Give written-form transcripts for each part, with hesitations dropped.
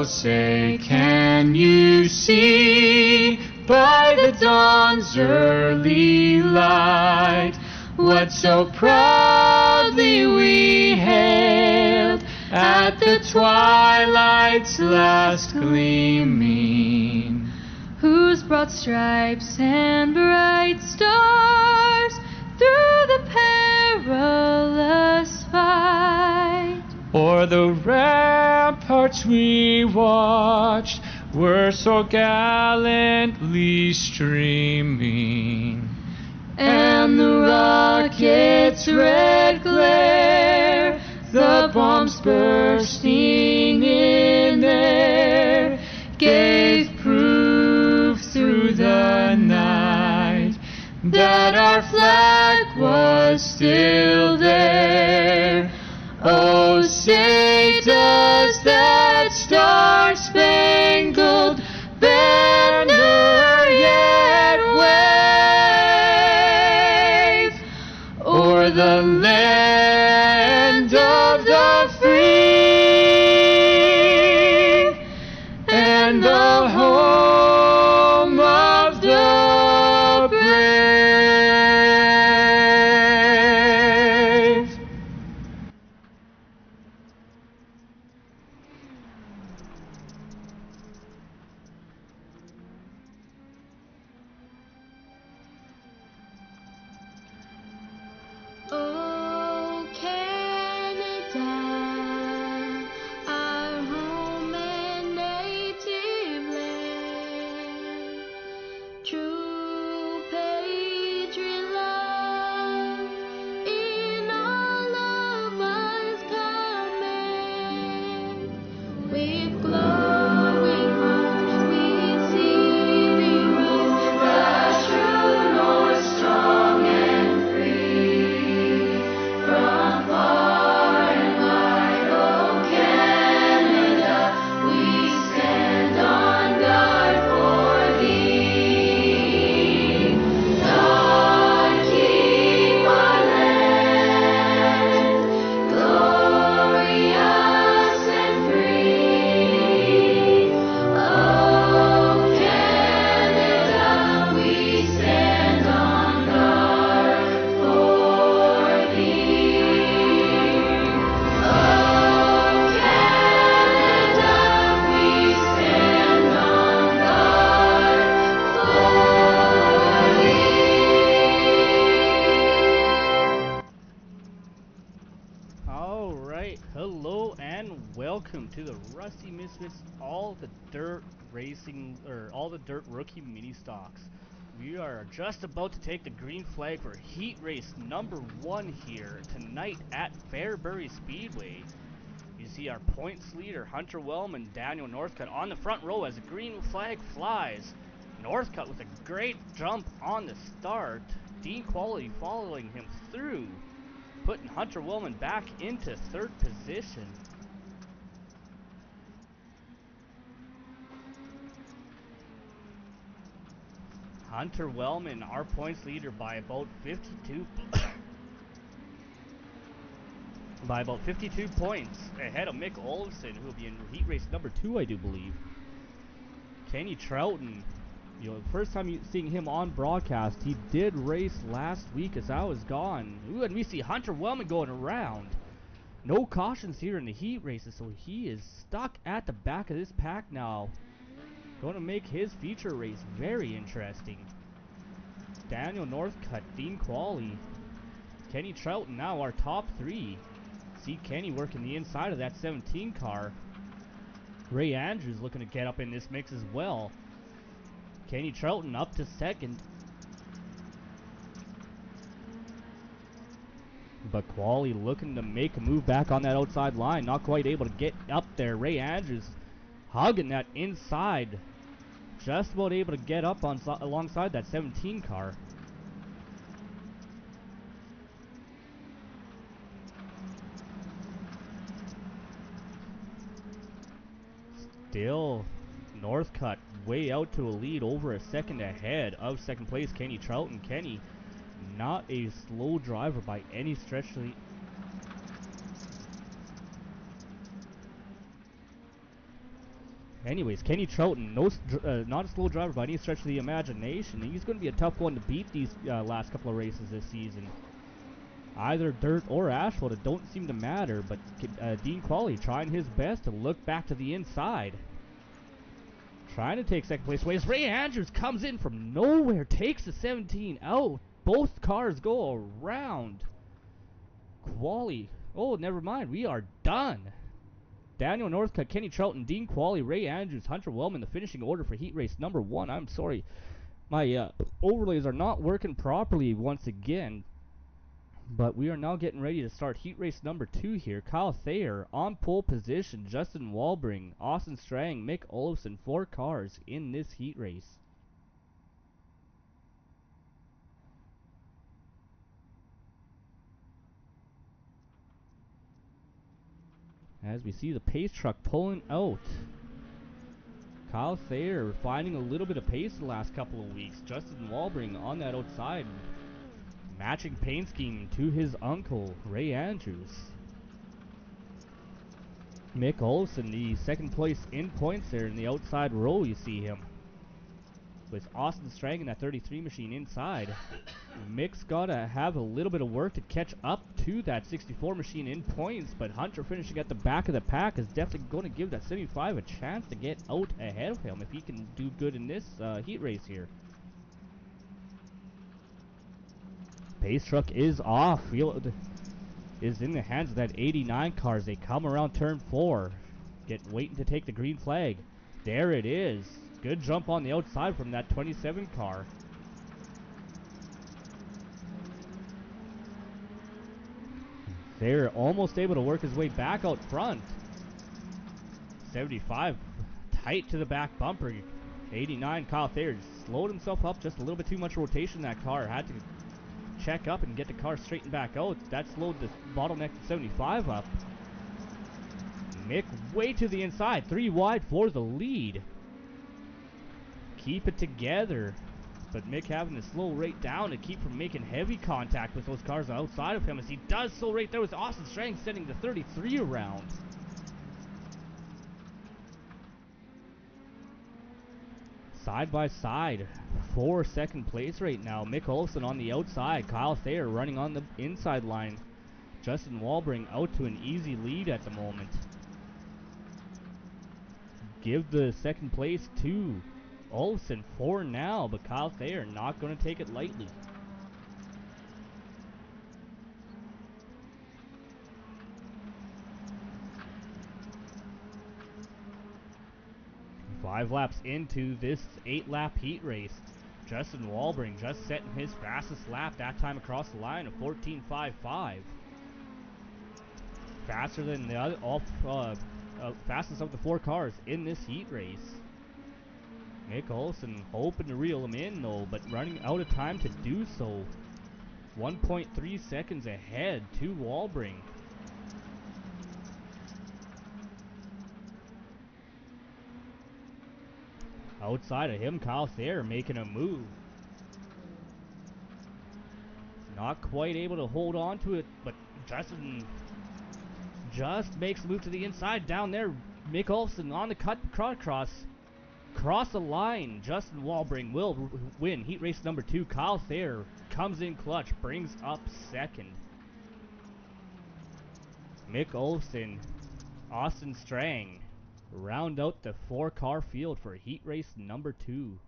Oh, say, can you see by the dawn's early light what so proudly we hailed at the twilight's last gleaming, whose broad stripes and bright stars through the perilous fight o'er the ramparts we watched were so gallantly streaming, and the rocket's red glare, the bombs bursting in air, gave proof through the night that our flag was still there. Oh, say does that star-spangled banner yet wave o'er the land of the free and the home of the brave? Oh, Canada, our home and native land, true patriot love in all of us command. With glowing hearts we see thee rise, the true North strong and free. From far and wide, oh Canada, we stand on guard for thee. God keep our land glorious and free. Oh Canada, we stand on guard for thee. Oh Canada, we stand on guard for thee. Alright, hello and welcome to the Rusty Misfits All the Dirt Rookie Mini Stocks. We are just about to take the green flag for heat race number 1 here tonight at Fairbury Speedway. You see our points leader Hunter Wellman, Daniel Northcutt on the front row as the green flag flies. Northcutt with a great jump on the start. Dean Quality following him through, putting Hunter Wellman back into 3rd position. Hunter Wellman, our points leader, by about 52 by about 52 points ahead of Mic Olafson, who will be in heat race number 2, I do believe. Kenny Troughton, you know, first time seeing him on broadcast, he did race last week as I was gone. Ooh, and we see Hunter Wellman going around. No cautions here in the heat races, so he is stuck at the back of this pack now. Going to make his feature race very interesting. Daniel Northcutt, Dean Qualley, Kenny Troughton now our top 3. See Kenny working the inside of that 17 car. Ray Andrews looking to get up in this mix as well. Kenny Troughton up to 2nd. But Qualley looking to make a move back on that outside line. Not quite able to get up there. Ray Andrews hugging that inside. Just about able to get up on alongside that 17 car. Still Northcutt way out to a lead, over a second ahead of 2nd place Kenny Troughton. Kenny, not a slow driver by any stretch of the... Anyways, Kenny Troughton, not a slow driver by any stretch of the imagination. He's going to be a tough one to beat these last couple of races this season. Either dirt or asphalt, it don't seem to matter, but Dean Qualley trying his best to look back to the inside. Trying to take second place. Ray Andrews comes in from nowhere, takes the 17 out. Both cars go around. Qualley. Oh, never mind. We are done. Daniel Northcutt, Kenny Troughton, Dean Qualley, Ray Andrews, Hunter Wellman, the finishing order for heat race number 1. I'm sorry. My overlays are not working properly once again. But we are now getting ready to start heat race number 2 here. Kyle Thayer on pole position. Justin Walbring, Austin Strang, Mic Olafson, 4 cars in this heat race. As we see the pace truck pulling out. Kyle Thayer finding a little bit of pace the last couple of weeks. Justin Walbring on that outside. Matching paint scheme to his uncle, Ray Andrews. Mic Olafson, the second place in points there in the outside row, you see him. With Austin Strang in that 33 machine inside. Mic's got to have a little bit of work to catch up to that 64 machine in points, but Hunter finishing at the back of the pack is definitely going to give that 75 a chance to get out ahead of him if he can do good in this heat race here. Pace truck is off. Field is in the hands of that 89 car as they come around turn 4. Waiting to take the green flag. There it is. Good jump on the outside from that 27 car. They're almost able to work his way back out front. 75 tight to the back bumper. 89 Kyle Thayer slowed himself up just a little bit too much rotation in that car. Had to check up and get the car straightened back out. That slowed the bottleneck 75 up. Mic way to the inside, 3 wide for the lead. Keep it together, but Mic having to slow right down to keep from making heavy contact with those cars outside of him, as he does so right there with Austin Strang setting the 33 around. Side by side for second place right now. Mic Olafson on the outside, Kyle Thayer running on the inside line. Justin Walbring out to an easy lead at the moment. Give the second place to Olafson for now, but Kyle Thayer not going to take it lightly. Five laps into this 8-lap heat race. Justin Walbring just setting his fastest lap that time across the line of 14.55. Faster than the other, fastest of the 4 cars in this heat race. Mic Olafson hoping to reel him in though, but running out of time to do so. 1.3 seconds ahead to Walbring. Outside of him, Kyle Thayer making a move. Not quite able to hold on to it, but Justin just makes the move to the inside. Down there, Mic Olafson on the cut cross the line. Justin Walbring will win heat race number 2. Kyle Thayer comes in clutch, brings up second. Mic Olafson, Austin Strang round out the 4-car field for heat race number 2.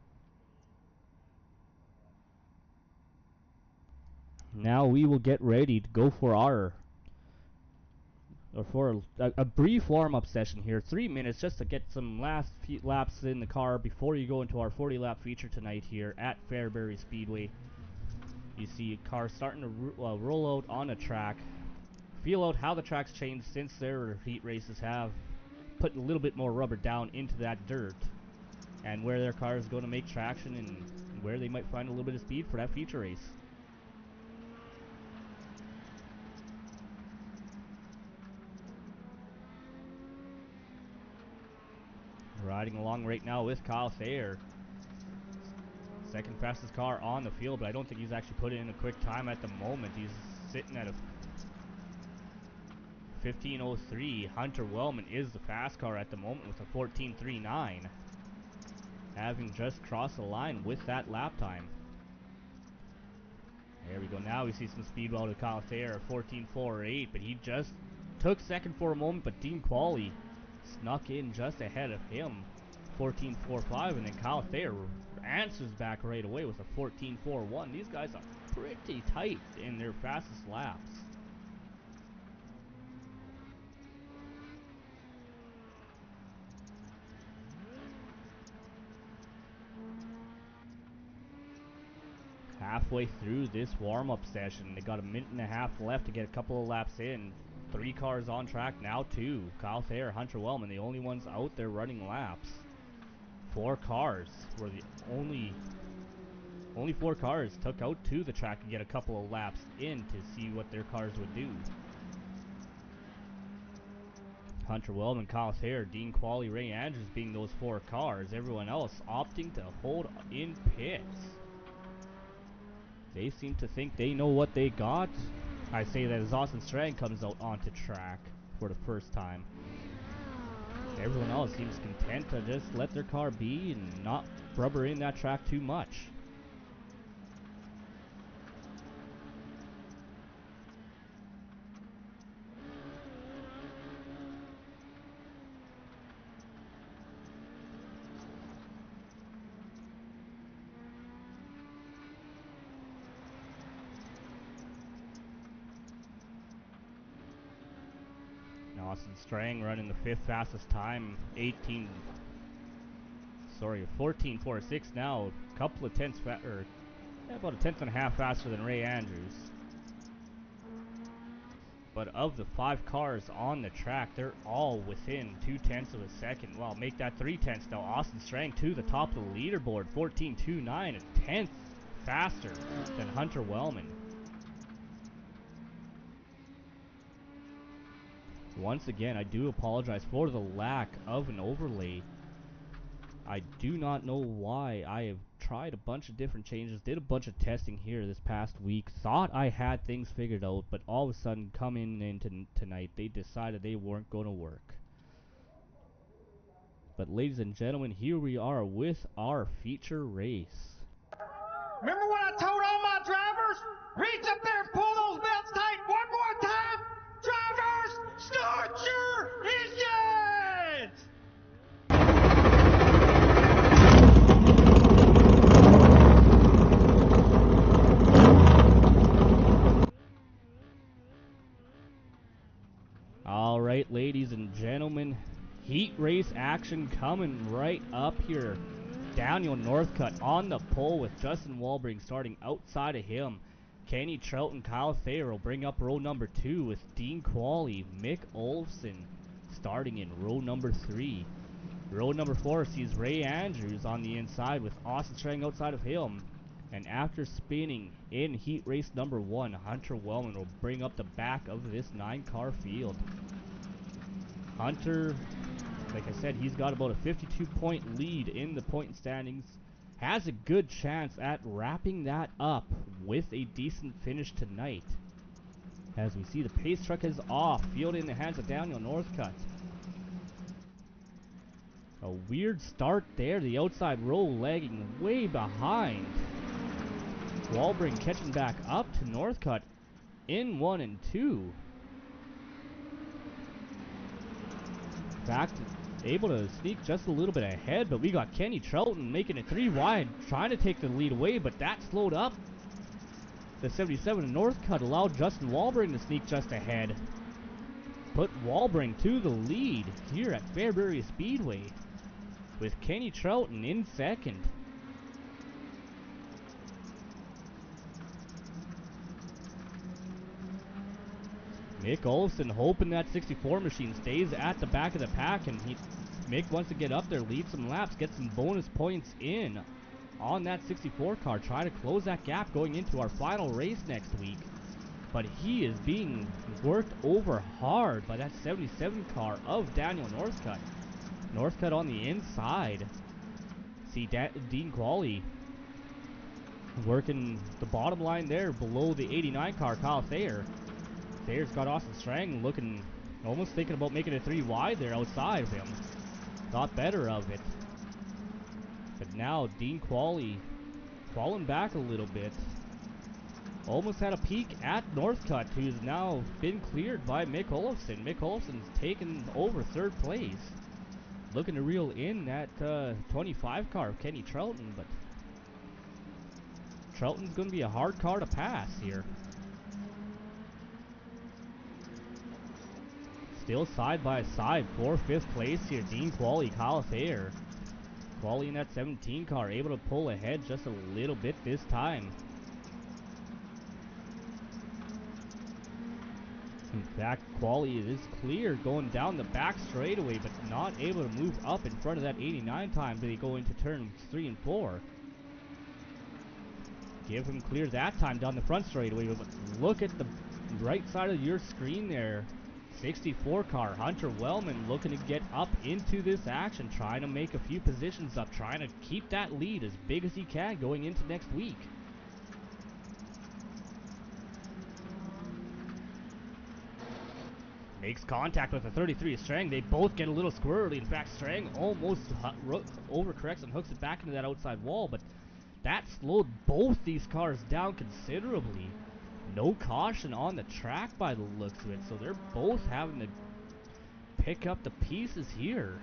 Now we will get ready to go for a brief warm-up session here. 3 minutes just to get some last few laps in the car before you go into our 40-lap feature tonight here at Fairbury Speedway. You see cars starting to roll out on the track. Feel out how the track's changed since their heat races have put a little bit more rubber down into that dirt, and where their car is going to make traction and where they might find a little bit of speed for that feature race. Riding along right now with Kyle Thayer. Second fastest car on the field, but I don't think he's actually put in a quick time at the moment. He's sitting at a 15:03. Hunter Wellman is the fast car at the moment with a 14:39, having just crossed the line with that lap time. There we go. Now we see some speed well to Kyle Thayer, 14:48, but he just took second for a moment, but Dean Qualley snuck in just ahead of him, 14:45, and then Kyle Thayer answers back right away with a 14:41. These guys are pretty tight in their fastest laps. Halfway through this warm-up session, they got a minute and a half left to get a couple of laps in. 3 cars on track now, 2. Kyle Thayer, Hunter Wellman, the only ones out there running laps. 4 cars were the only 4 cars took out to the track to get a couple of laps in to see what their cars would do. Hunter Wellman, Kyle Thayer, Dean Qualley, Ray Andrews being those 4 cars. Everyone else opting to hold in pits. They seem to think they know what they got. I say that as Austin Strang comes out onto track for the first time. Everyone else seems content to just let their car be and not rubber in that track too much. Austin Strang running the 5th fastest time, 14:46 now, a couple of tenths, about a tenth and a half faster than Ray Andrews. But of the 5 cars on the track, they're all within 2/10 of a second. Well, make that 3/10 now. Austin Strang to the top of the leaderboard, 14:29, a tenth faster than Hunter Wellman. Once again, I do apologize for the lack of an overlay. I do not know why. I have tried a bunch of different changes, did a bunch of testing here this past week, thought I had things figured out, but all of a sudden coming into tonight, they decided they weren't going to work. But ladies and gentlemen, here we are with our feature race. Remember what I told all my drivers? Reach up there and pull those belts tight one more time. Drivers, start your engines! All right, ladies and gentlemen, heat race action coming right up here. Daniel Northcutt on the pole with Justin Walbring starting outside of him. Kenny Trout and Kyle Thayer will bring up row number 2 with Dean Qualley, Mic Olafson starting in row number 3. Row number 4 sees Ray Andrews on the inside with Austin Strang outside of him. And after spinning in heat race number 1, Hunter Wellman will bring up the back of this 9-car field. Hunter, like I said, he's got about a 52-point lead in the point standings. Has a good chance at wrapping that up with a decent finish tonight. As we see the pace truck is off, field in the hands of Daniel Northcutt. A weird start there, the outside row lagging way behind. Walbring catching back up to Northcutt in 1 and 2. Back to able to sneak just a little bit ahead, but we got Kenny Trouton making it 3 wide, trying to take the lead away, but that slowed up. The 77 Northcutt allowed Justin Walbring to sneak just ahead. Put Walbring to the lead here at Fairbury Speedway with Kenny Trouton in second. Mic Olafson hoping that 64 machine stays at the back of the pack, and Mick wants to get up there, lead some laps, get some bonus points in on that 64 car, try to close that gap going into our final race next week. But he is being worked over hard by that 77 car of Daniel Northcutt. Northcutt on the inside. See Dean Qualley working the bottom line there below the 89 car, Kyle Thayer. Thayer's got Austin Strang looking Almost thinking about making it 3 wide there outside of him. Thought better of it. But now Dean Qualley falling back a little bit. Almost had a peek at Northcutt, who's now been cleared by Mic Olafson. Mic Olafson's taken over 3rd place. Looking to reel in that 25 car of Kenny Troughton, but Troughton's going to be a hard car to pass here. Still side by side for 5th place here. Dean Qualley, Kyle Thayer. Qualley in that 17 car, able to pull ahead just a little bit this time. In fact, Qualley is clear going down the back straightaway, but not able to move up in front of that 89 time till they go into turns 3 and 4. Give him clear that time down the front straightaway, but look at the right side of your screen there. 64 car, Hunter Wellman looking to get up into this action, trying to make a few positions up, trying to keep that lead as big as he can going into next week. Makes contact with the 33 Strang. They both get a little squirrely. In fact, Strang almost overcorrects and hooks it back into that outside wall, but that slowed both these cars down considerably. No caution on the track by the looks of it, so they're both having to pick up the pieces here.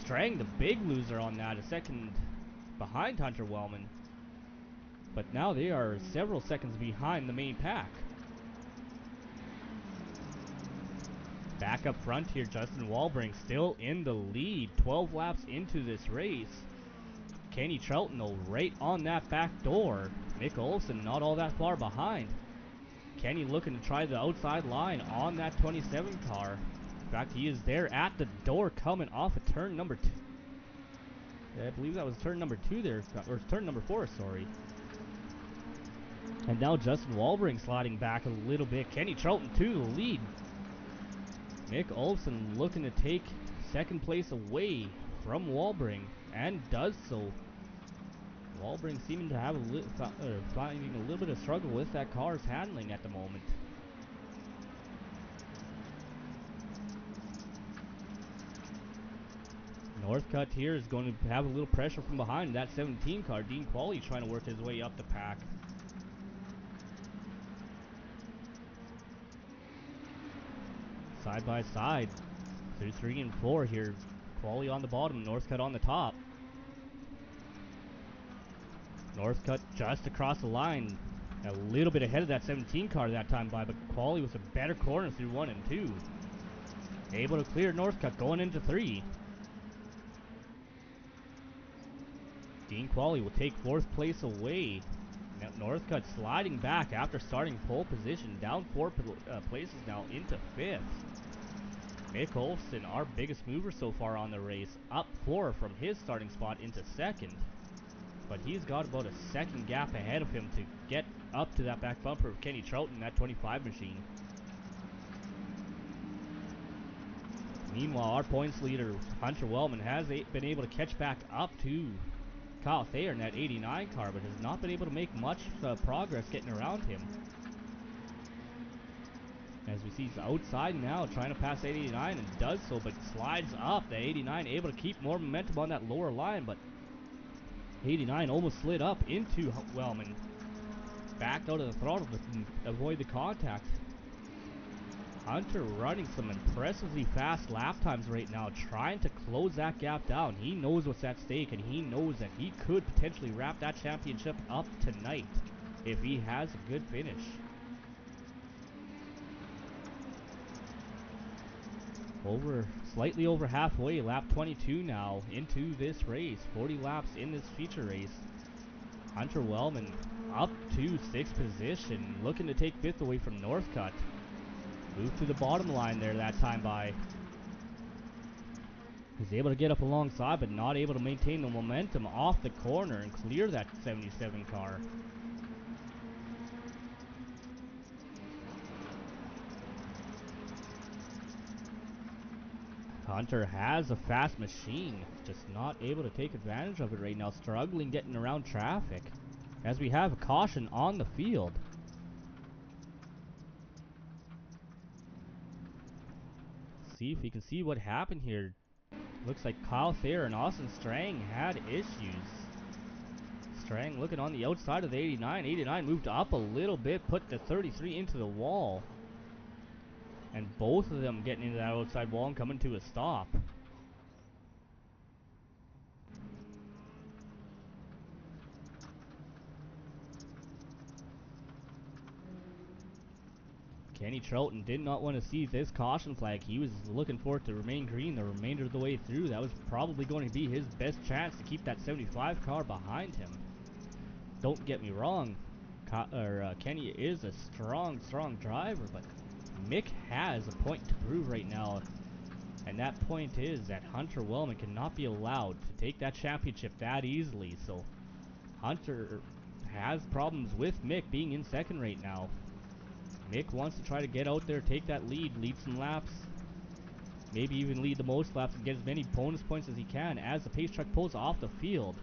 Strang, the big loser on that, a second behind Hunter Wellman. But now they are several seconds behind the main pack. Back up front here, Justin Walbring still in the lead, 12 laps into this race. Kenny Troughton, though, right on that back door. Mic Olafson not all that far behind. Kenny looking to try the outside line on that 27 car. In fact, he is there at the door coming off of turn number 2. I believe that was turn number 2 there, or turn number 4, sorry. And now Justin Walbring sliding back a little bit. Kenny Troughton to the lead. Mic Olafson looking to take 2nd place away from Walbring, and does so. Walbring seeming to have finding a little bit of struggle with that car's handling at the moment. Northcutt here is going to have a little pressure from behind that 17 car. Dean Qualley trying to work his way up the pack. Side by side through 3 and 4 here. Qualley on the bottom, Northcutt on the top. Northcutt just across the line, a little bit ahead of that 17 car that time by, but Qualley with a better corner through 1 and 2. Able to clear Northcutt going into 3. Dean Qualley will take 4th place away. Now Northcutt sliding back after starting pole position, down 4 places now into 5th. Mic Olafson, our biggest mover so far on the race, up 4 from his starting spot into 2nd. But he's got about a 2nd gap ahead of him to get up to that back bumper of Kenny Troughton, that 25 machine. Meanwhile, our points leader, Hunter Wellman, has been able to catch back up to Kyle Thayer in that 89 car, but has not been able to make much progress getting around him. As we see, he's outside now, trying to pass 89, and does so, but slides up. The 89 able to keep more momentum on that lower line, but 89 almost slid up into Wellman. Backed out of the throttle to avoid the contact. Hunter running some impressively fast lap times right now, trying to close that gap down. He knows what's at stake, and he knows that he could potentially wrap that championship up tonight if he has a good finish. Slightly over halfway, lap 22 now into this race. 40 laps in this feature race. Hunter Wellman up to 6th position, looking to take 5th away from Northcutt. Moved to the bottom line there that time by. He's able to get up alongside, but not able to maintain the momentum off the corner and clear that 77 car. Hunter has a fast machine, just not able to take advantage of it right now, struggling getting around traffic, as we have a caution on the field. See if we can see what happened here. Looks like Kyle Thayer and Austin Strang had issues. Strang looking on the outside of the 89. 89 moved up a little bit, put the 33 into the wall. And both of them getting into that outside wall and coming to a stop. Kenny Troughton did not want to see this caution flag. He was looking for it to remain green the remainder of the way through. That was probably going to be his best chance to keep that 75 car behind him. Don't get me wrong, Kenny is a strong driver, but Mick has a point to prove right now. And that point is that Hunter Wellman cannot be allowed to take that championship that easily. So Hunter has problems with Mick being in second right now. Mick wants to try to get out there, take that lead some laps, maybe even lead the most laps and get as many bonus points as he can as the pace truck pulls off the field.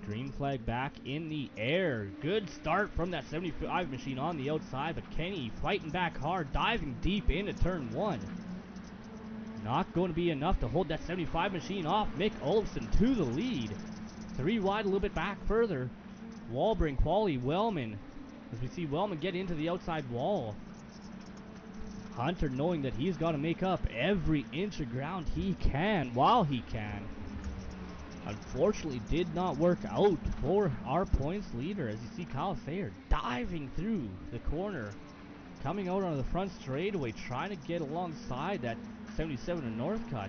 Green flag back in the air. Good start from that 75 machine on the outside, but Kenny fighting back hard, diving deep into turn 1. Not going to be enough to hold that 75 machine off. Mic Olafson to the lead. 3 wide, a little bit back further. Wallbring, Quali, Wellman. As we see Wellman get into the outside wall. Hunter knowing that he's got to make up every inch of ground he can while he can. Unfortunately, did not work out for our points leader. As you see Kyle Thayer diving through the corner. Coming out on the front straightaway, trying to get alongside that 77 in Northcutt.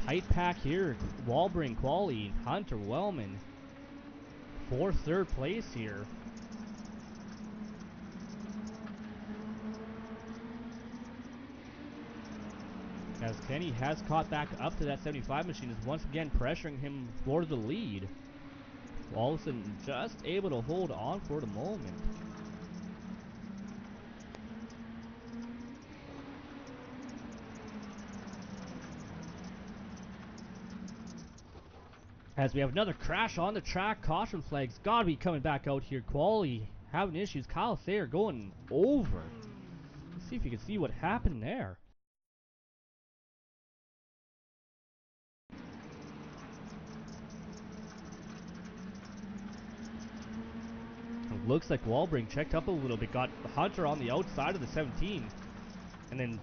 Tight pack here. Wallbring, Quali, Hunter Wellman for third place here. As Kenny has caught back up to that 75 machine, is once again pressuring him for the lead. Wallison just able to hold on for the moment. As we have another crash on the track, caution flags gotta be coming back out here. Quali having issues. Kyle Thayer going over. Let's see if you can see what happened there. It looks like Wallbring checked up a little bit, got Hunter on the outside of the 17, and then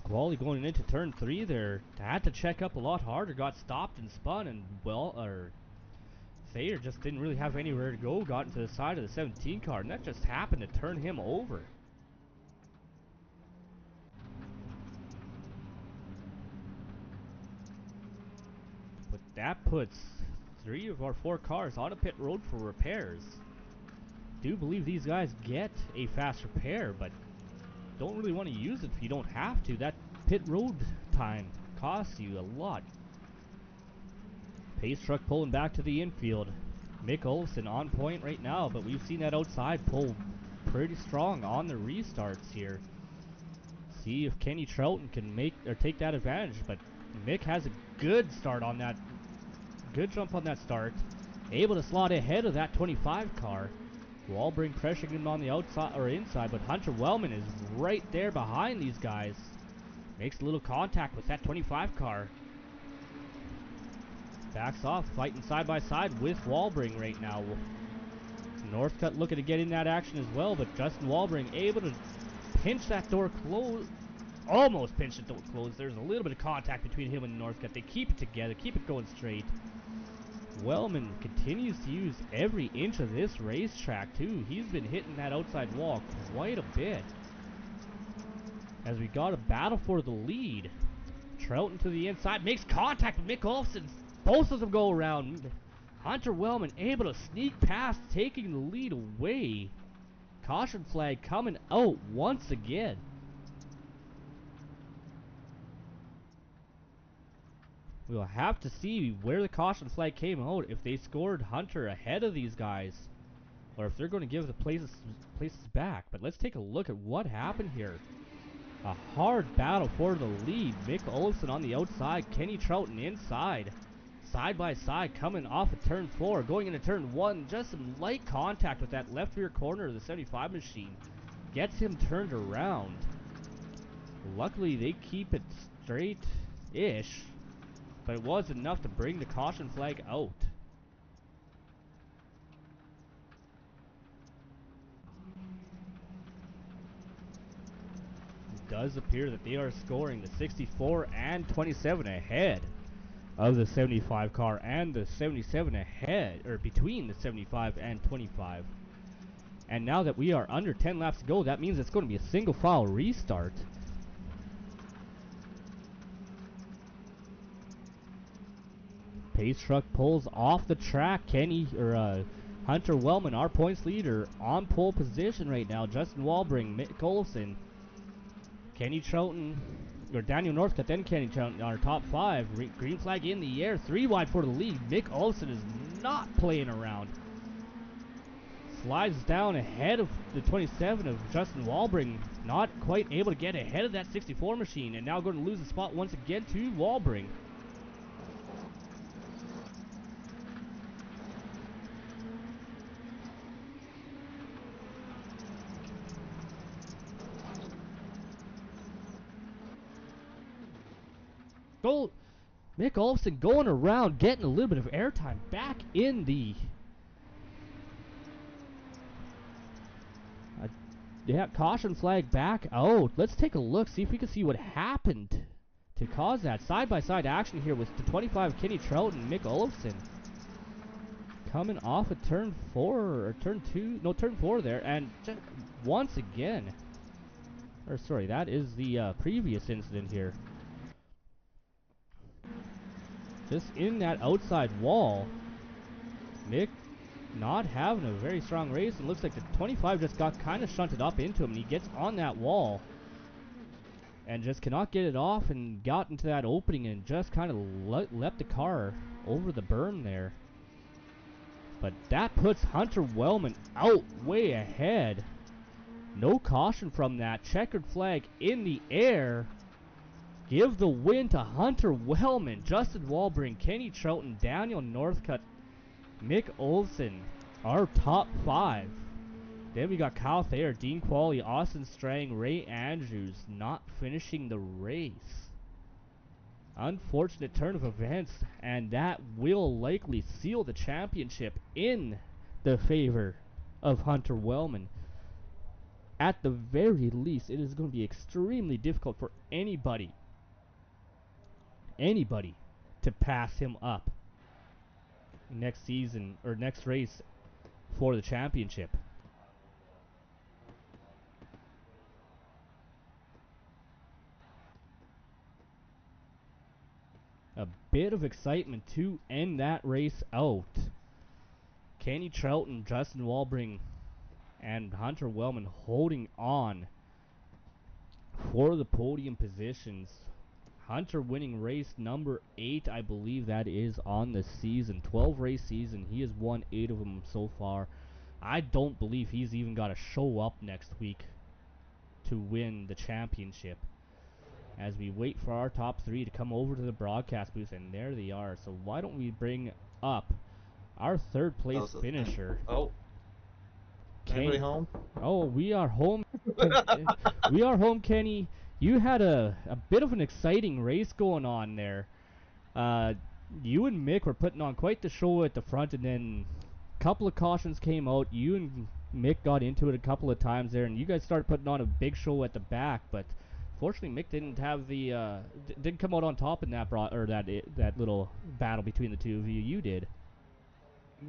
Quali going into turn 3 there had to check up a lot harder, got stopped and spun, and Thayer just didn't really have anywhere to go, got into the side of the 17 car, and that just happened to turn him over. But that puts 3 of our 4 cars on a pit road for repairs. Do believe these guys get a fast repair, but don't really want to use it if you don't have to. That pit road time costs you a lot. Pace truck pulling back to the infield. Mic Olafson on point right now, but we've seen that outside pull pretty strong on the restarts here. See if Kenny Troughton can make or take that advantage, but Mick has a good start on that. Good jump on that start. Able to slot ahead of that 25 car. Wallbring pressuring him on the outside or inside, but Hunter Wellman is right there behind these guys. Makes a little contact with that 25 car. Backs off, fighting side by side with Wallbring right now. Northcutt looking to get in that action as well, but Justin Wallbring able to pinch that door closed. Almost pinched the door closed. There's a little bit of contact between him and Northcutt. They keep it together, keep it going straight. Wellman continues to use every inch of this racetrack too. He's been hitting that outside wall quite a bit. As we got a battle for the lead. Troughton to the inside, makes contact with Mic Olafson. Both of them go around. Hunter Wellman able to sneak past, taking the lead away. Caution flag coming out once again. We'll have to see where the caution flag came out, if they scored Hunter ahead of these guys, or if they're going to give the places back. But let's take a look at what happened here. A hard battle for the lead. Mic Olafson on the outside, Kenny Troughton inside. side by side coming off of turn 4, going into turn 1. Just some light contact with that left rear corner of the 75 machine. Gets him turned around. Luckily, they keep it straight-ish, but it was enough to bring the caution flag out. It does appear that they are scoring the 64 and 27 ahead of the 75 car, and the 77 ahead, or between the 75 and 25. And now that we are under 10 laps to go, that means it's going to be a single file restart. Pace truck pulls off the track. Hunter Wellman, our points leader, on pole position right now. Justin Walbring, Mick Olafson, Kenny Troughton, or Daniel Northcutt, then Kenny Troughton, our top 5. Green flag in the air, 3 wide for the lead. Mick Olafson is not playing around. Slides down ahead of the 27 of Justin Walbring, not quite able to get ahead of that 64 machine, and now going to lose the spot once again to Walbring. Mick Olafson going around, getting a little bit of airtime back in the caution flag back out. Let's take a look, see if we can see what happened to cause that side-by-side action here with the 25 Kenny Troughton, Mick Olafson coming off of turn 4 or turn 4 there, and once again, or sorry, that is the previous incident here. Just in that outside wall, Mick not having a very strong race, and looks like the 25 just got kind of shunted up into him, and he gets on that wall and just cannot get it off, and got into that opening and just kind of leapt the car over the berm there. But that puts Hunter Wellman out way ahead. No caution from that. Checkered flag in the air. Give the win to Hunter Wellman, Justin Walbring, Kenny Troughton, Daniel Northcutt, Mick Olafson, our top 5. Then we got Kyle Thayer, Dean Qualley, Austin Strang, Ray Andrews not finishing the race. Unfortunate turn of events, and that will likely seal the championship in the favor of Hunter Wellman. At the very least, it is going to be extremely difficult for anybody to pass him up next season or next race for the championship. A bit of excitement to end that race out. Kenny Troughton, Justin Walbring, and Hunter Wellman holding on for the podium positions. Hunter winning race number 8, I believe that is on the season. 12 race season. He has won 8 of them so far. I don't believe he's even got to show up next week to win the championship. As we wait for our top 3 to come over to the broadcast booth, and there they are. So why don't we bring up our third place finisher. Oh. Anybody home? Oh, we are home. We are home, Kenny. You had a bit of an exciting race going on there. You and Mick were putting on quite the show at the front, and then a couple of cautions came out. You and Mick got into it a couple of times there, and you guys started putting on a big show at the back. But fortunately, Mick didn't have didn't come out on top in that that little battle between the two of you. You did.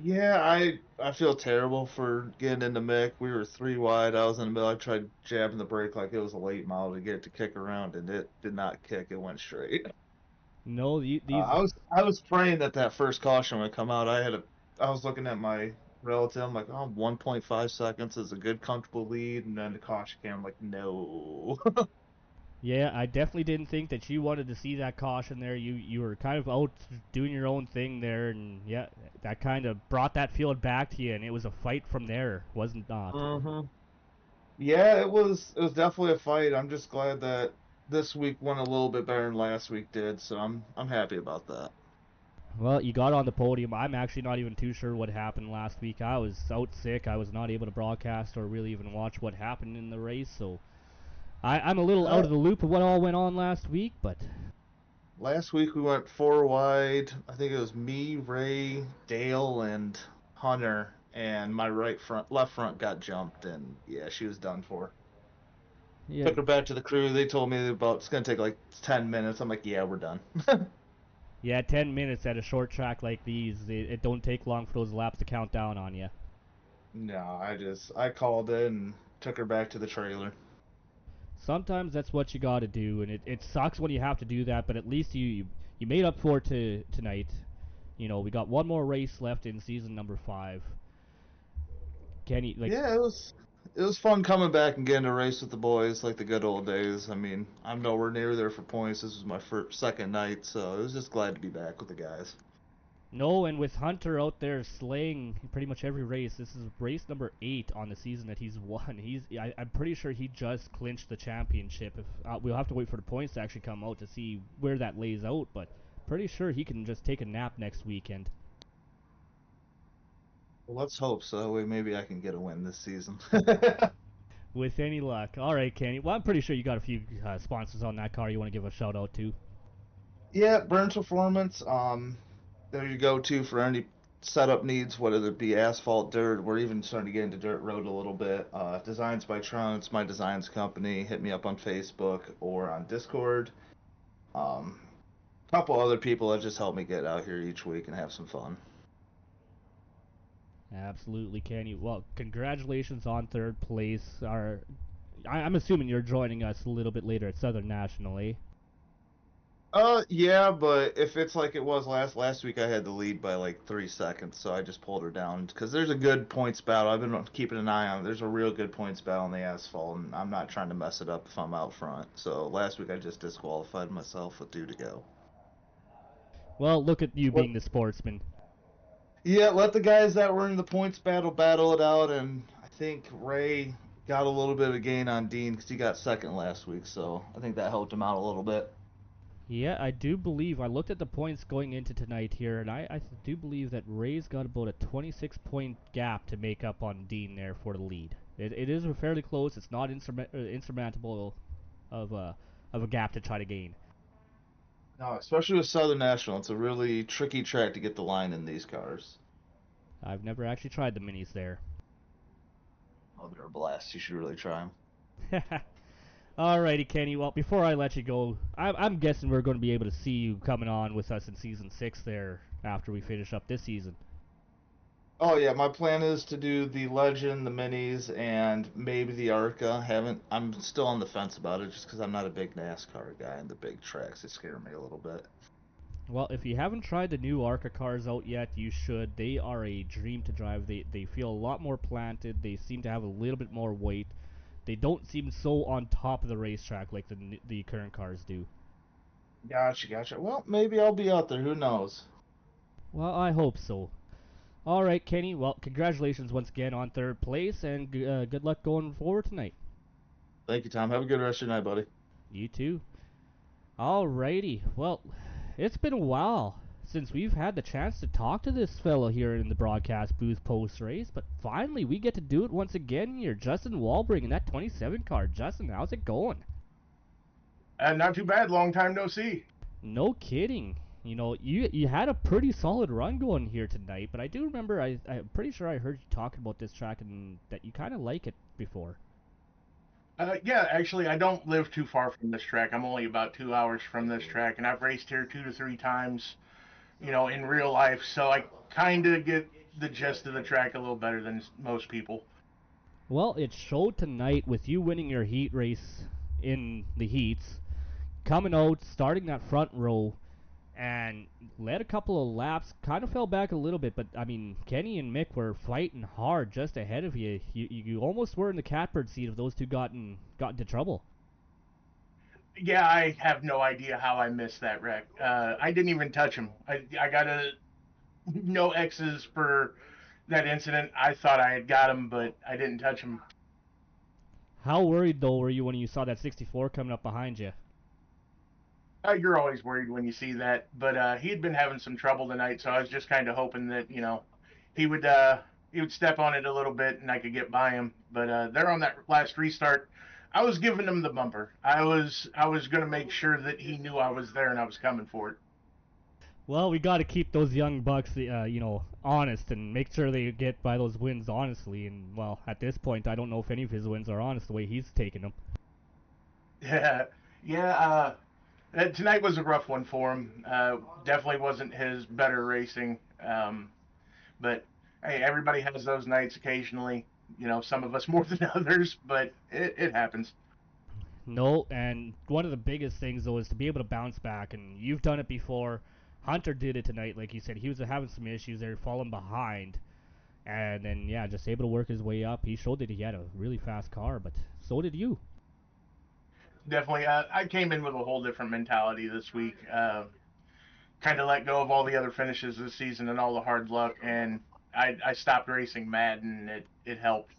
Yeah, I feel terrible for getting into Mick. We were 3 wide. I was in the middle. I tried jabbing the brake like it was a late model to get it to kick around, and it did not kick. It went straight. No, these. I was praying that that first caution would come out. I was looking at my relative. I'm like, oh, 1.5 seconds is a good comfortable lead, and then the caution came. I'm like, no. Yeah, I definitely didn't think that you wanted to see that caution there. You were kind of out doing your own thing there, and yeah, that kind of brought that field back to you, and it was a fight from there, wasn't not? Mm-hmm. Yeah, it was definitely a fight. I'm just glad that this week went a little bit better than last week did, so I'm happy about that. Well, you got on the podium. I'm actually not even too sure what happened last week. I was out sick. I was not able to broadcast or really even watch what happened in the race, so I'm a little out Uh, of the loop of what all went on last week, but Last week we went 4 wide. I think it was me, Ray, Dale, and Hunter, and my left front got jumped, and yeah, she was done for. yeah, Took her back to the crew. They told me about it's gonna take like 10 minutes. I'm like, yeah, we're done. yeah, 10 minutes at a short track like these, it don't take long for those laps to count down on you. No, I called it and took her back to the trailer. Sometimes that's what you got to do, and it sucks when you have to do that, but at least you made up for it tonight. You know, we got one more race left in season number 5. Kenny, like, Yeah, it was fun coming back and getting to race with the boys like the good old days. I mean, I'm nowhere near there for points. This was my second night, so I was just glad to be back with the guys. no, and with Hunter out there slaying pretty much every race, this is race number 8 on the season that he's won. I'm pretty sure he just clinched the championship. If we'll have to wait for the points to actually come out to see where that lays out, but pretty sure he can just take a nap next weekend. Well, let's hope so. That way maybe I can get a win this season. With any luck. All right, Kenny. Well, I'm pretty sure you got a few sponsors on that car you want to give a shout out to. Yeah, Burns Performance. There you go too for any setup needs, whether it be asphalt, dirt. We're even starting to get into dirt road a little bit. Designs by Tron. It's my designs company. Hit me up on Facebook or on Discord. Um, Couple other people that just help me get out here each week and have some fun. Absolutely, Kenny. Well, congratulations on third place. I'm assuming you're joining us a little bit later at Southern National, eh? Yeah, but if it's like it was last week, I had the lead by like 3 seconds, so I just pulled her down because there's a good points battle. I've been keeping an eye on it. There's a real good points battle in the asphalt, and I'm not trying to mess it up if I'm out front. So last week I just disqualified myself with 2 to go. Well, look at you What? being the sportsman. Yeah, let the guys that were in the points battle it out, and I think Ray got a little bit of gain on Dean because he got second last week, so I think that helped him out a little bit. Yeah, I do believe I looked at the points going into tonight here, and I do believe that Ray's got about a 26-point gap to make up on Dean there for the lead. It is fairly close. It's not insurmountable of a gap to try to gain. No, especially with Southern National, it's a really tricky track to get the line in these cars. I've never actually tried the minis there. Oh, they're a blast. You should really try them. Alrighty, Kenny. Well, before I let you go, I'm guessing we're going to be able to see you coming on with us in season 6 there after we finish up this season. Oh yeah, my plan is to do the Legend, the Minis, and maybe the Arca. I'm still on the fence about it just because I'm not a big NASCAR guy, and the big tracks they scare me a little bit. Well, if you haven't tried the new ARCA cars out yet, you should. They are a dream to drive. They feel a lot more planted. They seem to have a little bit more weight. They don't seem so on top of the racetrack like the current cars do. Gotcha. Well, maybe I'll be out there. Who knows? Well, I hope so. All right, Kenny. Well, congratulations once again on third place, and good luck going forward tonight. Thank you, Tom. Have a good rest of your night, buddy. You too. Alrighty. Well, it's been a while since we've had the chance to talk to this fellow here in the broadcast booth post race, but finally we get to do it once again here. Justin Walbring in that 27 car. Justin, how's it going? Not too bad. Long time no see. No kidding. You know, you had a pretty solid run going here tonight, but I do remember I'm pretty sure I heard you talking about this track and that you kind of like it before. Yeah, actually, I don't live too far from this track. I'm only about 2 hours from this track, and I've raced here 2 to 3 times, in real life, so I kind of get the gist of the track a little better than most people. Well, it showed tonight with you winning your heat race in the heats, coming out, starting that front row, and led a couple of laps. Kind of fell back a little bit, but I mean, Kenny and Mick were fighting hard just ahead of you. You almost were in the catbird seat if those two got into trouble. Yeah, I have no idea how I missed that wreck. I didn't even touch him. I got no X's for that incident. I thought I had got him, but I didn't touch him. How worried though were you when you saw that 64 coming up behind you? You're always worried when you see that, but he had been having some trouble tonight, so I was just kind of hoping that he would he would step on it a little bit and I could get by him. But there on that last restart, I was giving him the bumper. I was gonna make sure that he knew I was there and I was coming for it. Well, we got to keep those young bucks, honest and make sure they get by those wins honestly. And well, at this point, I don't know if any of his wins are honest the way he's taking them. Yeah, yeah. Tonight was a rough one for him. Definitely wasn't his better racing. But hey, everybody has those nights occasionally. Some of us more than others, but it happens. No, and one of the biggest things though is to be able to bounce back, and you've done it before. Hunter did it tonight, like you said. He was having some issues there, falling behind, and then yeah, just able to work his way up. He showed that he had a really fast car, but so did you. Definitely. I came in with a whole different mentality this week. Kind of let go of all the other finishes this season and all the hard luck, and I stopped racing mad, and it helped.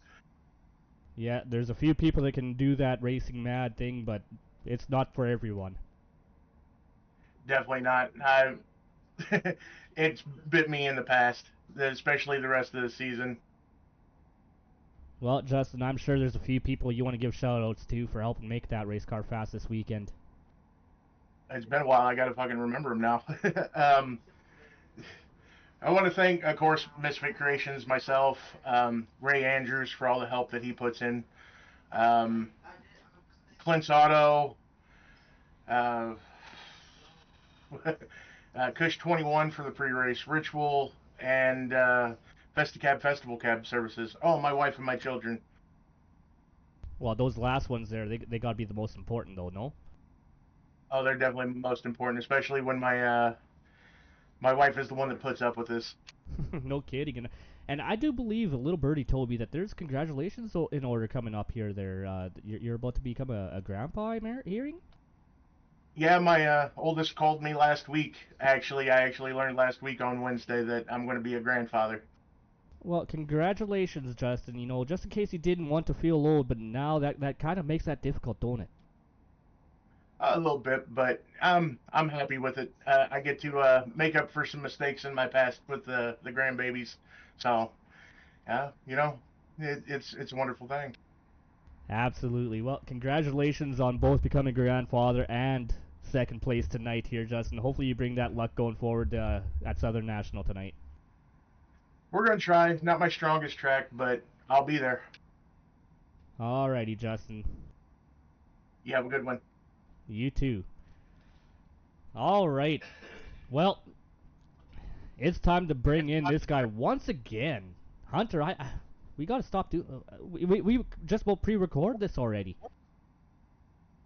Yeah, there's a few people that can do that racing mad thing, but it's not for everyone. Definitely not. It's bit me in the past, especially the rest of the season. Well, Justin, I'm sure there's a few people you want to give shout outs to for helping make that race car fast this weekend. It's been a while. I got to fucking remember them now. I want to thank, of course, Misfit Creations, myself, Ray Andrews for all the help that he puts in, um, Clint's Auto, uh, Kush 21 for the pre-race ritual, and Festicab Festival Cab Services. Oh, my wife and my children. Well, those last ones there, they gotta be the most important though, no? Oh, they're definitely most important, especially when my wife is the one that puts up with this. No kidding. And I do believe a little birdie told me that there's congratulations in order coming up here. There, you're about to become a grandpa. I'm hearing. Yeah, my oldest called me last week. Actually, I actually learned last week on Wednesday that I'm going to be a grandfather. Well, congratulations, Justin. Just in case you didn't want to feel old, but now that kind of makes that difficult, don't it? A little bit, but I'm happy with it. I get to make up for some mistakes in my past with the grandbabies. So, it's a wonderful thing. Absolutely. Well, congratulations on both becoming grandfather and second place tonight here, Justin. Hopefully you bring that luck going forward at Southern National tonight. We're gonna try. Not my strongest track, but I'll be there. Alrighty, Justin. You have a good one. You too. All right. Well, it's time to bring in this guy once again, Hunter. We gotta stop doing. We just about pre-record this already.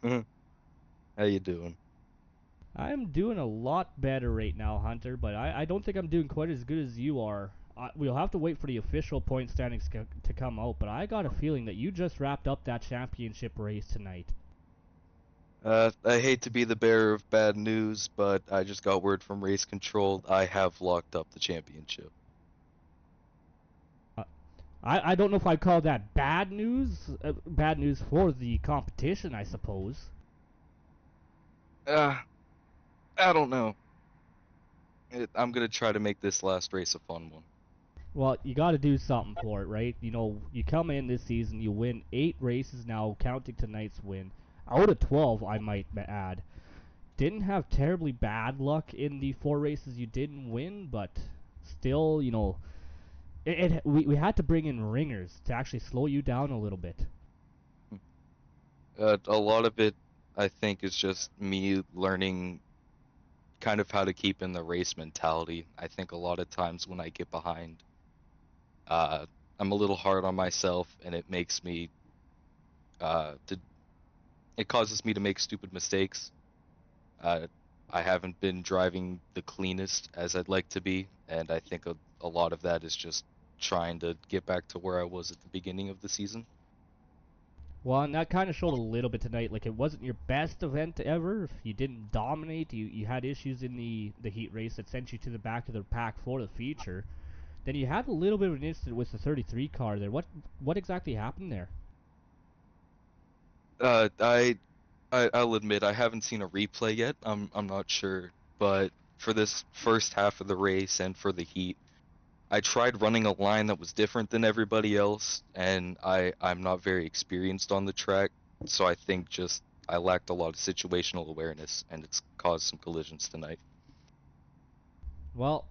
How you doing? I'm doing a lot better right now, Hunter, but I don't think I'm doing quite as good as you are. We'll have to wait for the official point standings to come out, but I got a feeling that you just wrapped up that championship race tonight. I hate to be the bearer of bad news, but I just got word from Race Control. I have locked up the championship. I don't know if I'd call that bad news. Bad news for the competition, I suppose. I don't know. I'm gonna try to make this last race a fun one. Well, you got to do something for it, right? You come in this season, you win 8 races now, counting tonight's win. Out of 12, I might add. Didn't have terribly bad luck in the 4 races you didn't win, but still, we had to bring in ringers to actually slow you down a little bit. A lot of it, I think, is just me learning kind of how to keep in the race mentality. I think a lot of times when I get behind, I'm a little hard on myself, and it makes me, it causes me to make stupid mistakes. I haven't been driving the cleanest as I'd like to be, and I think a lot of that is just trying to get back to where I was at the beginning of the season. Well, and that kind of showed a little bit tonight. Like, it wasn't your best event ever. You didn't dominate. You had issues in the heat race that sent you to the back of the pack for the feature. Then you had a little bit of an incident with the 33 car there. What exactly happened there? I I'll admit I haven't seen a replay yet. I'm not sure, but for this first half of the race and for the heat, I tried running a line that was different than everybody else, and I'm not very experienced on the track, so I think just I lacked a lot of situational awareness, and it's caused some collisions tonight. Well,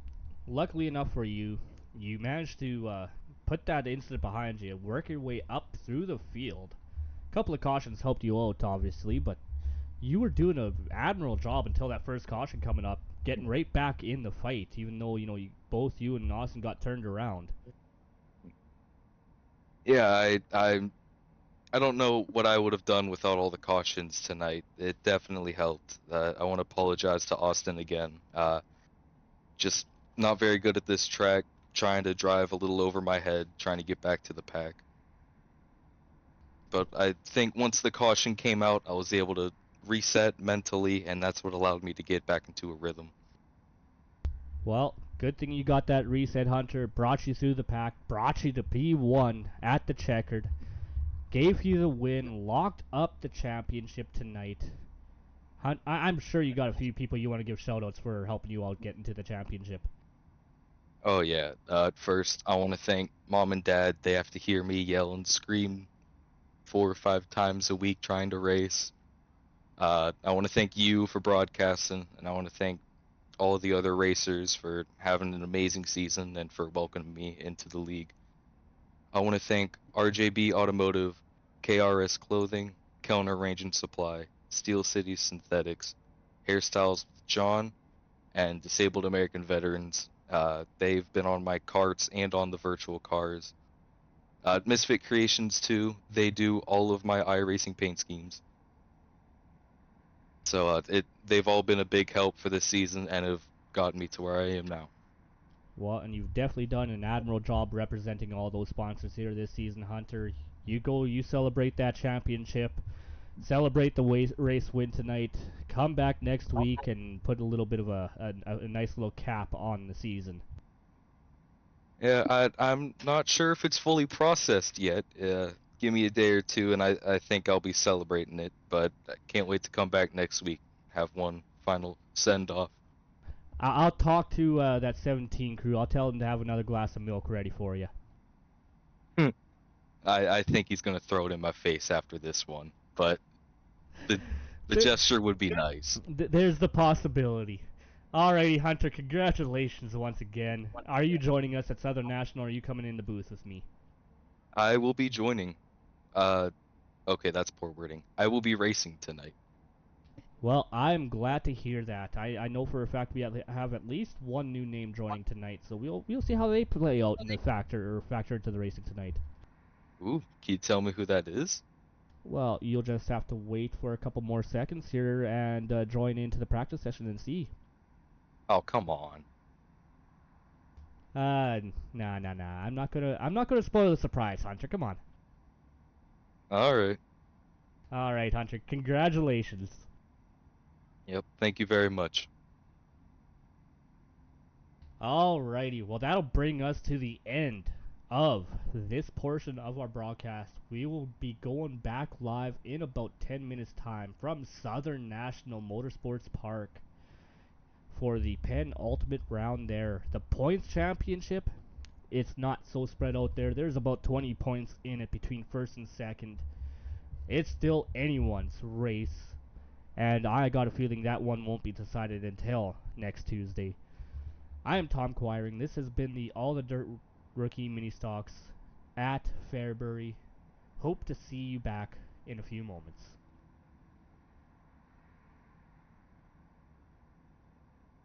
luckily enough for you, you managed to put that incident behind you, work your way up through the field. A couple of cautions helped you out, obviously, but you were doing an admirable job until that first caution coming up, getting right back in the fight, even though both you and Austin got turned around. Yeah, I don't know what I would have done without all the cautions tonight. It definitely helped. I want to apologize to Austin again. Just not very good at this track, trying to drive a little over my head, trying to get back to the pack. But I think once the caution came out, I was able to reset mentally, and that's what allowed me to get back into a rhythm. Well, good thing you got that reset, Hunter. Brought you through the pack, brought you to P1 at the checkered, gave you the win, locked up the championship tonight. I'm sure you got a few people you want to give shoutouts for helping you out get into the championship. Oh yeah, first I want to thank Mom and Dad. They have to hear me yell and scream 4 or 5 times a week trying to race. I want to thank you for broadcasting, and I want to thank all of the other racers for having an amazing season and for welcoming me into the league. I want to thank RJB Automotive, KRS Clothing, Kellner Range and Supply, Steel City Synthetics, Hairstyles with John, and Disabled American Veterans. They've been on my carts and on the virtual cars. Misfit Creations too. They do all of my iRacing paint schemes. So they've all been a big help for this season and have gotten me to where I am now. Well, and you've definitely done an admirable job representing all those sponsors here this season, Hunter. You go, you celebrate that championship, celebrate the race win tonight, come back next week and put a little bit of a nice little cap on the season. Yeah, I'm not sure if it's fully processed yet. Give me a day or two, and I think I'll be celebrating it. But I can't wait to come back next week, have one final send off. I'll talk to that 17 crew. I'll tell them to have another glass of milk ready for you. I think he's gonna throw it in my face after this one, but the gesture would be nice. There's the possibility. Alrighty, Hunter, congratulations once again. Are you joining us at Southern National, or are you coming in the booth with me? I will be joining. Okay, that's poor wording. I will be racing tonight. Well, I'm glad to hear that. I know for a fact we have at least one new name joining tonight, so we'll see how they play out in the factor into the racing tonight. Ooh, can you tell me who that is? Well, you'll just have to wait for a couple more seconds here and join into the practice session and see. Oh, come on. Nah. I'm not gonna spoil the surprise, Hunter. Come on. All right. All right, Hunter. Congratulations. Yep. Thank you very much. Alrighty, well that'll bring us to the end of this portion of our broadcast. We will be going back live in about 10 minutes time from Southern National Motorsports Park for the penultimate round there. The points championship, it's not so spread out there. There's about 20 points in it between first and second. It's still anyone's race, and I got a feeling that one won't be decided until next Tuesday. I am Tom Quiring. This has been the All the Dirt Rookie Mini Stocks at Fairbury. Hope to see you back in a few moments.